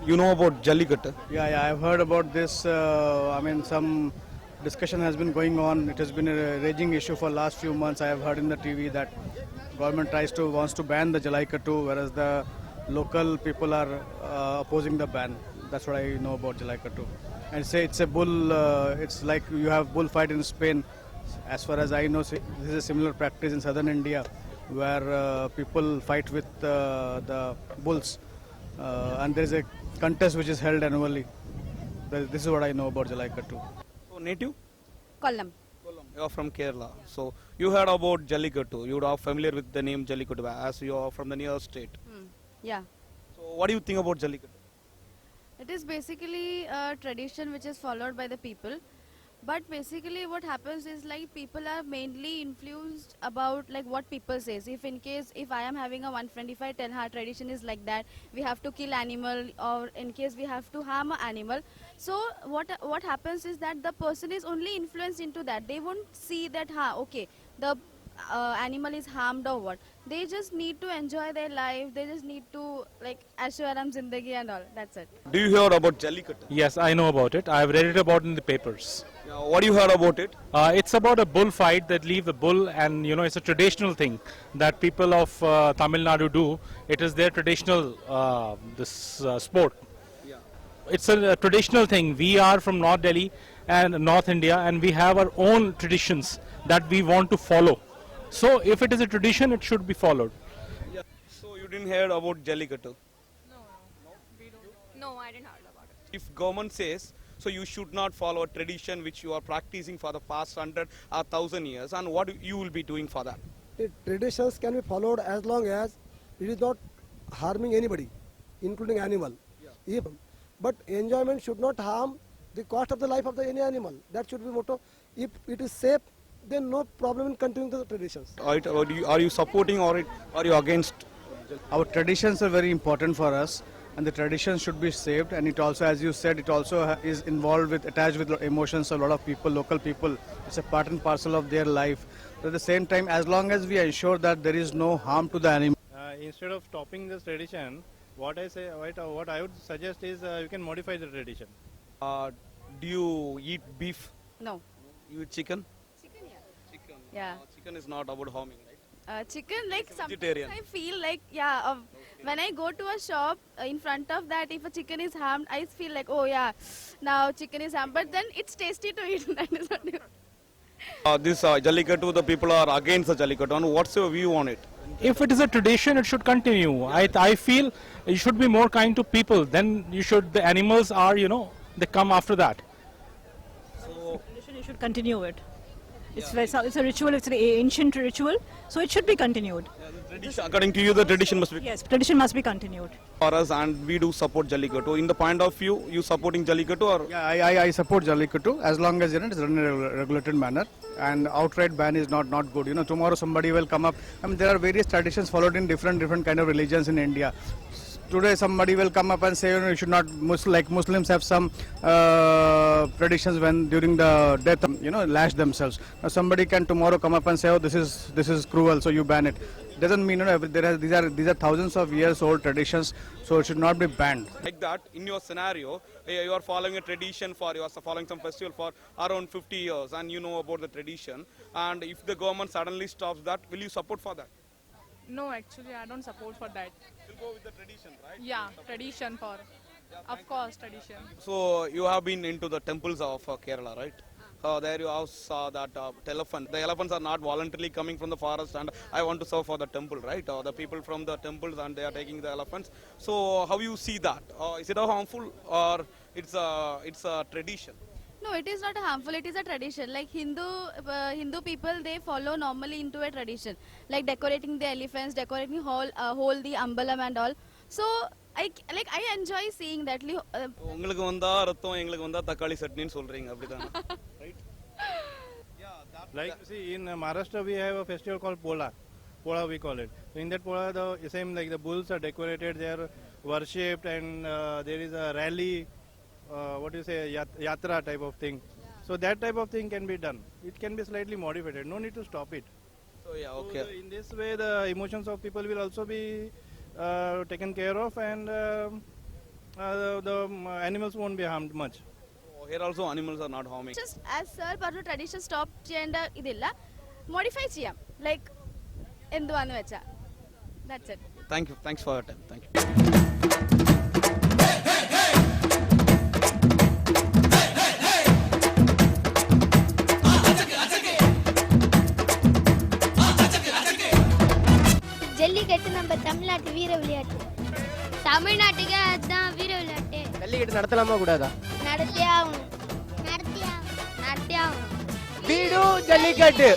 You know about Jallikattu? Yeah, I've heard about this. Some discussion has been going on. It has been a raging issue for last few months. I have heard in the TV that government wants to ban the Jalaikattu, whereas the local people are opposing the ban. That's what I know about Jalaikattu. And say it's a bull. It's like you have bullfight in Spain. As far as I know, this is a similar practice in southern India, where people fight with the bulls, and there is a contest which is held annually. This is what I know about Jallikattu. So native? Kollam. You are from Kerala. So you heard about Jallikattu. You are familiar with the name Jallikattu as you are from the near state. Yeah. So what do you think about Jallikattu? It is basically a tradition which is followed by the people. But basically what happens is like people are mainly influenced about like what people says. If I am having a one friend, if I tell her tradition is like that, we have to kill animal, or in case we have to harm an animal. So what happens is that the person is only influenced into that. They won't see that okay, the animal is harmed or what. They just need to enjoy their life. They just need to like Ashwaram Zindagi and all. That's it. Do you hear about Jallikattu? Yes, I know about it. I have read it about in the papers. Yeah, what do you heard about it? It's about a bullfight that leave the bull, and it's a traditional thing that people of Tamil Nadu do. It is their traditional sport. Yeah. It's a traditional thing. We are from North Delhi and North India, and we have our own traditions that we want to follow. So if it is a tradition, it should be followed. Yeah. So you didn't hear about Jallikattu? No, I didn't heard about it. If government says so, you should not follow a tradition which you are practicing for the past 100 or 1,000 years, and what you will be doing for that? Traditions can be followed as long as it is not harming anybody, including animal. But enjoyment should not harm the cost of the life of any animal. That should be motto. If it is safe, then no problem in continuing the traditions. Are you supporting or are you against? Our traditions are very important for us, and the traditions should be saved. And it also, as you said, it also is attached with emotions of a lot of people, local people. It's a part and parcel of their life. But at the same time, as long as we ensure that there is no harm to the animal. Instead of stopping this tradition, what I would suggest is you can modify the tradition. Do you eat beef? No. You eat chicken? Chicken, yeah. Chicken. Yeah. Chicken is not about harming, right? Chicken, like sometimes vegetarian. I feel like when I go to a shop, in front of that, if a chicken is harmed, I feel like, oh yeah, now chicken is harmed. But then it's tasty to eat. That is what This Jallikattu, the people are against the Jallikattu. And what's your view on it? If it is a tradition, it should continue. I feel you should be more kind to people. Then the animals are, they come after that. Tradition, you should continue it. It's a ritual, it's an ancient ritual, so it should be continued. According to you, the tradition must be Yes, tradition must be continued. for us, and we do support Jallikattu. In the point of view, you supporting Jallikattu or? Yeah, I support Jallikattu as long as it is run in a regulated manner, and outright ban is not good. Tomorrow somebody will come up. There are various traditions followed in different kind of religions in India. Today somebody will come up and say, you should not, like Muslims have some traditions when during the death, lash themselves. Now somebody can tomorrow come up and say, oh, this is cruel, so you ban it. Doesn't mean, these are thousands of years old traditions, so it should not be banned. Like that, in your scenario, you are following a tradition you are following some festival for around 50 years, and you know about the tradition. And if the government suddenly stops that, will you support for that? No, actually, I don't support for that. You'll go with the tradition, right? Yeah, tradition for. Of course, tradition. So you have been into the temples of Kerala, right? There you also saw that elephant. The elephants are not voluntarily coming from the forest, and I want to serve for the temple, right? The people from the temples, and they are taking the elephants. So how you see that? Is it a harmful, or it's a tradition? No, it is not harmful. It is a tradition. Like Hindu people, they follow normally into a tradition, like decorating the elephants, decorating whole the ambalam and all. So I enjoy seeing that. உங்களுக்கு வந்தா ரத்தம் எங்களுக்கு வந்தா தக்காளி சட்னின்னு சொல்றீங்க அப்படிதானே? Right? Like, see, in Maharashtra we have a festival called Pola. Pola we call it. So in that Pola, the same like the bulls are decorated, they are worshipped, and there is a rally, yatra type of thing. So that type of thing can be done. It can be slightly modified. No need to stop it. So yeah, okay. So in this way, the emotions of people will also be taken care of, and animals won't be harmed much. Oh, here also animals are not harming. Just as sir പറഞ്ഞു tradition stop ചെയ്യേണ്ട ഇതില്ല, modify ചെയ്യാം, like എന്തുവാന്ന് വെച്ചാ. That's it. Thank you. Thanks for your time. Thank you. Jallikattu நம்ம தமிழ்நாட்டு வீர விளையாட்டு. தமிழ்நாட்டுக்கு அதுதான் வீர விளையாட்டு. ஜல்லிக்கட்டு நடத்தலாமா கூடாதா? நடத்தியே ஆகணும். நடத்தியே ஆகணும். வீடு ஜல்லிக்கட்டு